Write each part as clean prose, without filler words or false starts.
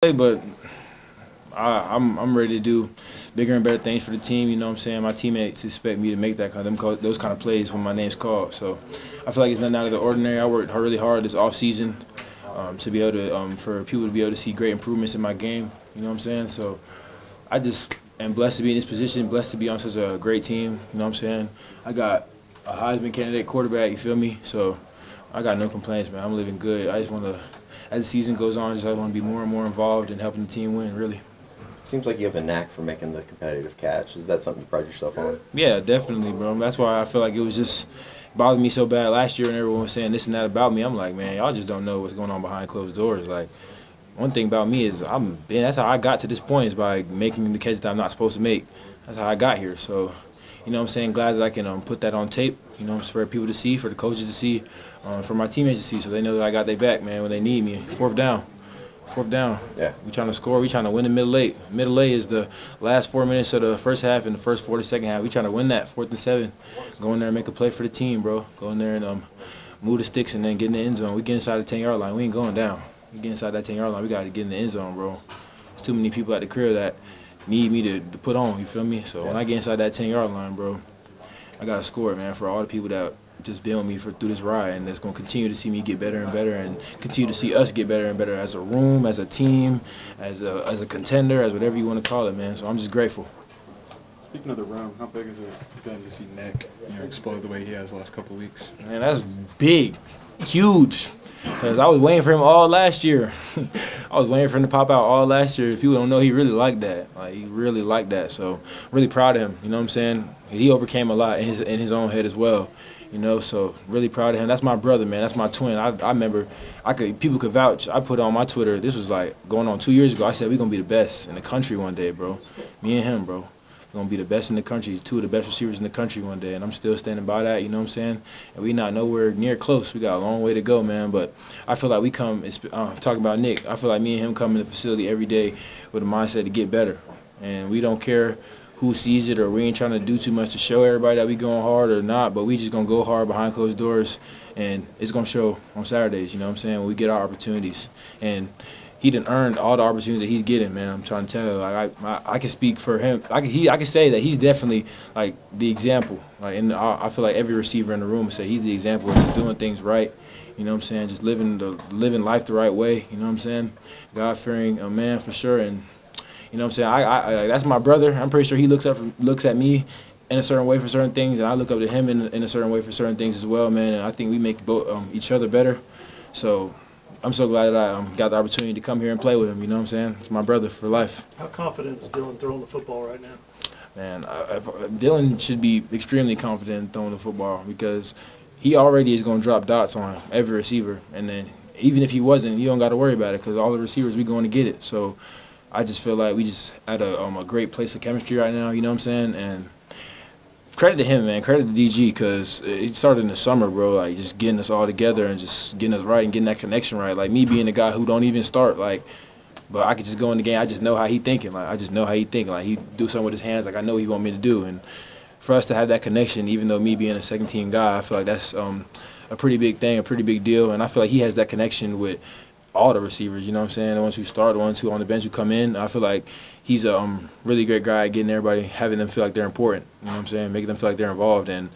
But I'm ready to do bigger and better things for the team. You know what I'm saying? My teammates expect me to make those kind of plays when my name's called. So I feel like it's nothing out of the ordinary. I worked really hard this off season to be able to for people to be able to see great improvements in my game. You know what I'm saying? So I just am blessed to be in this position, blessed to be on such a great team. You know what I'm saying? I got a Heisman candidate quarterback. You feel me? So I got no complaints, man. I'm living good. I just want to, as the season goes on, I want to be more and more involved in helping the team win, really. Seems like you have a knack for making the competitive catch. Is that something you pride yourself on? Yeah, definitely, bro. That's why I feel like it was just bothering me so bad last year, and everyone was saying this and that about me. I'm like, man, y'all just don't know what's going on behind closed doors. Like, one thing about me is that's how I got to this point, is by making the catches that I'm not supposed to make. That's how I got here. So, you know what I'm saying, glad that I can put that on tape, you know, for people to see, for the coaches to see, for my teammates to see, so they know that I got their back, man, when they need me. Fourth down. Yeah. We trying to score. We trying to win the middle eight. Middle eight is the last 4 minutes of the first half and the first 4 of the second half. We trying to win that 4th and 7. Go in there and make a play for the team, bro. Go in there and move the sticks and then get in the end zone. We get inside the 10-yard line. We ain't going down. We get inside that 10-yard line. We got to get in the end zone, bro. There's too many people at the crib that need me to put on. You feel me? So when I get inside that 10-yard line, bro, I got to score it, man, for all the people that just been with me through this ride, and that's going to continue to see me get better and better, and continue to see us get better and better as a room, as a team, as a contender, as whatever you want to call it, man. So I'm just grateful. Speaking of the room, how big has it been to see Nick, explode the way he has the last couple of weeks? Man, that's big, huge. Because I was waiting for him all last year. I was waiting for him to pop out all last year. If people don't know, he really liked that. Like, he really liked that. So really proud of him. You know what I'm saying? He overcame a lot in his own head as well. You know, so really proud of him. That's my brother, man. That's my twin. I remember people could vouch. I put on my Twitter, this was like going on 2 years ago. I said we're going to be the best in the country one day, bro. Me and him, bro. We're going to be the best in the country, 2 of the best receivers in the country one day. And I'm still standing by that, you know what I'm saying? And we not nowhere near close. We got a long way to go, man. But I feel like we come, talking about Nick, I feel like me and him come in the facility every day with a mindset to get better. And we don't care who sees it, or we ain't trying to do too much to show everybody that we going hard or not, but we just going to go hard behind closed doors, and it's going to show on Saturdays, you know what I'm saying, when we get our opportunities. And he done earned all the opportunities that he's getting, man. I'm trying to tell you, like, I can speak for him. I can say that he's definitely, like, the example. Like, and I feel like every receiver in the room would say he's the example of just doing things right. You know what I'm saying? Just living life the right way. You know what I'm saying? God-fearing a man for sure. And you know what I'm saying? That's my brother. I'm pretty sure he looks at me in a certain way for certain things, and I look up to him in a certain way for certain things as well, man. And I think we make both each other better. So I'm so glad that I got the opportunity to come here and play with him. You know what I'm saying? It's my brother for life. How confident is Dylan throwing the football right now? Man, Dylan should be extremely confident in throwing the football, because he already is going to drop dots on every receiver. And then even if he wasn't, you don't got to worry about it, because all the receivers, we going to get it. So I just feel like we just at a great place of chemistry right now, you know what I'm saying? And credit to him, man. Credit to DG, because it started in the summer, bro, like just getting us all together and just getting us right and getting that connection right. Like me being the guy who don't even start, like, but I could just go in the game. I just know how he thinking. Like, I just know how he thinking. Like, he do something with his hands like I know he want me to do. And for us to have that connection, even though me being a second-team guy, I feel like that's a pretty big thing, a pretty big deal. And I feel like he has that connection with all the receivers, you know what I'm saying? The ones who start, the ones who on the bench who come in. I feel like he's a really great guy at getting everybody, having them feel like they're important, you know what I'm saying? Making them feel like they're involved. And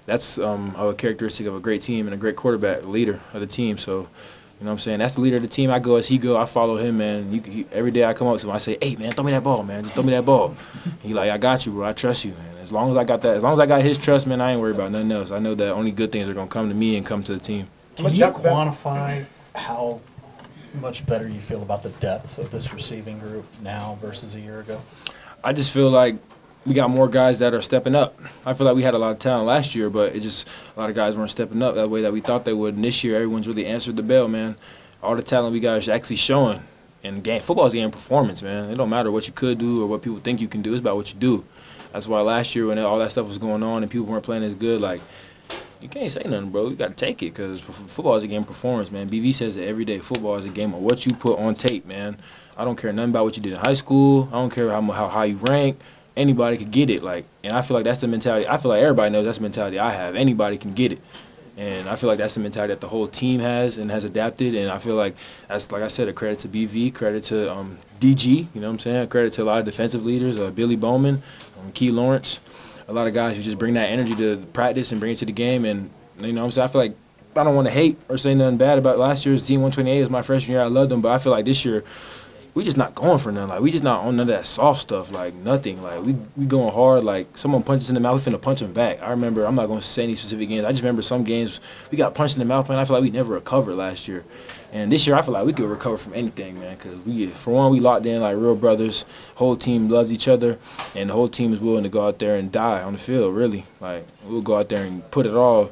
that's a characteristic of a great team and a great quarterback, leader of the team. So, you know what I'm saying? That's the leader of the team. I go as he go. I follow him, man. Every day I come up to him, I say, hey, man, throw me that ball, man. Just throw me that ball. He like, I got you, bro. I trust you. And as long as I got that, as long as I got his trust, man, I ain't worried about nothing else. I know that only good things are going to come to me and come to the team. Can you quantify how much better you feel about the depth of this receiving group now versus a year ago? I just feel like we got more guys that are stepping up. I feel like we had a lot of talent last year, but it just a lot of guys weren't stepping up that way that we thought they would. And this year, everyone's really answered the bell, man. All the talent we got is actually showing. And football is a game of performance, man. It don't matter what you could do or what people think you can do. It's about what you do. That's why last year when all that stuff was going on and people weren't playing as good, like, you can't say nothing, bro. You got to take it, because football is a game of performance, man. BV says it every day. Football is a game of what you put on tape, man. I don't care nothing about what you did in high school. I don't care how high you rank. Anybody could get it, like, and I feel like that's the mentality. I feel like everybody knows that's the mentality I have. Anybody can get it. And I feel like that's the mentality that the whole team has and has adapted. And I feel like that's, like I said, a credit to BV, credit to DG, you know what I'm saying? A credit to a lot of defensive leaders, Billy Bowman, Key Lawrence, a lot of guys who just bring that energy to practice and bring it to the game. And, you know what I'm saying? I feel like I don't want to hate or say nothing bad about last year's Team 128. It was my freshman year. I loved them. But I feel like this year, we just not going for nothing. Like, we just not on none of that soft stuff. Like, nothing. Like, we going hard. Like, someone punches in the mouth, we finna punch them back. I remember, I'm not going to say any specific games. I just remember some games we got punched in the mouth, man. I feel like we never recovered last year. And this year, I feel like we could recover from anything, man. Because, for one, we locked in like real brothers. Whole team loves each other. And the whole team is willing to go out there and die on the field, really. Like, we'll go out there and put it all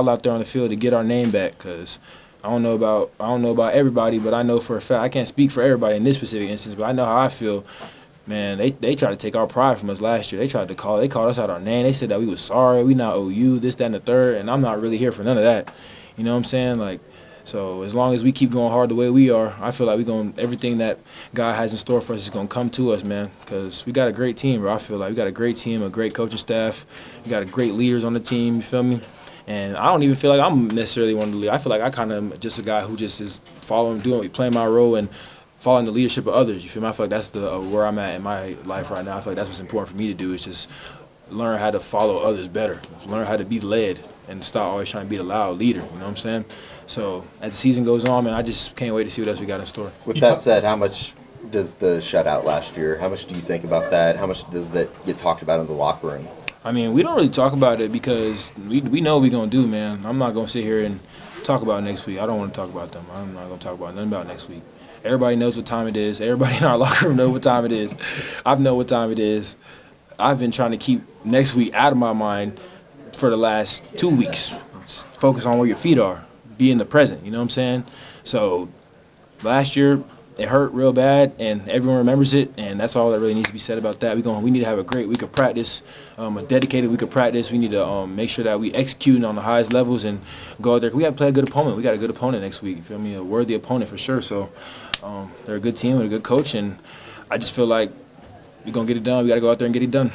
out there on the field to get our name back. Because I don't know about everybody, but I know for a fact, I can't speak for everybody in this specific instance, but I know how I feel. Man, they tried to take our pride from us last year. They called us out our name. They said that we was sorry, we not OU, this, that, and the third, and I'm not really here for none of that. You know what I'm saying? Like, so as long as we keep going hard the way we are, I feel like everything that God has in store for us is gonna come to us, man. Because we got a great team, bro. I feel like we got a great team, a great coaching staff. We got great leaders on the team. You feel me? And I don't even feel like I'm necessarily one of the leaders. I feel like I kind of just a guy who just is playing my role and following the leadership of others. You feel me? I feel like that's where I'm at in my life right now. I feel like that's what's important for me to do is just learn how to follow others better, learn how to be led, and stop always trying to be the loud leader. You know what I'm saying? So as the season goes on, man, I just can't wait to see what else we got in store. With that said, how much does the shutout last year, how much do you think about that? How much does that get talked about in the locker room? I mean, we don't really talk about it because we know what we're going to do, man. I'm not going to sit here and talk about next week. I don't want to talk about them. I'm not going to talk about nothing about next week. Everybody knows what time it is. Everybody in our locker room knows what time it is. I know what time it is. I've been trying to keep next week out of my mind for the last 2 weeks. Just focus on where your feet are. Be in the present, you know what I'm saying? So last year, it hurt real bad, and everyone remembers it, and that's all that really needs to be said about that. We need to have a great week of practice, a dedicated week of practice. We need to make sure that we execute on the highest levels and go out there. We got to play a good opponent. We got a good opponent next week. You feel me? A worthy opponent for sure. So they're a good team with a good coach, and I just feel like we're going to get it done. We got to go out there and get it done.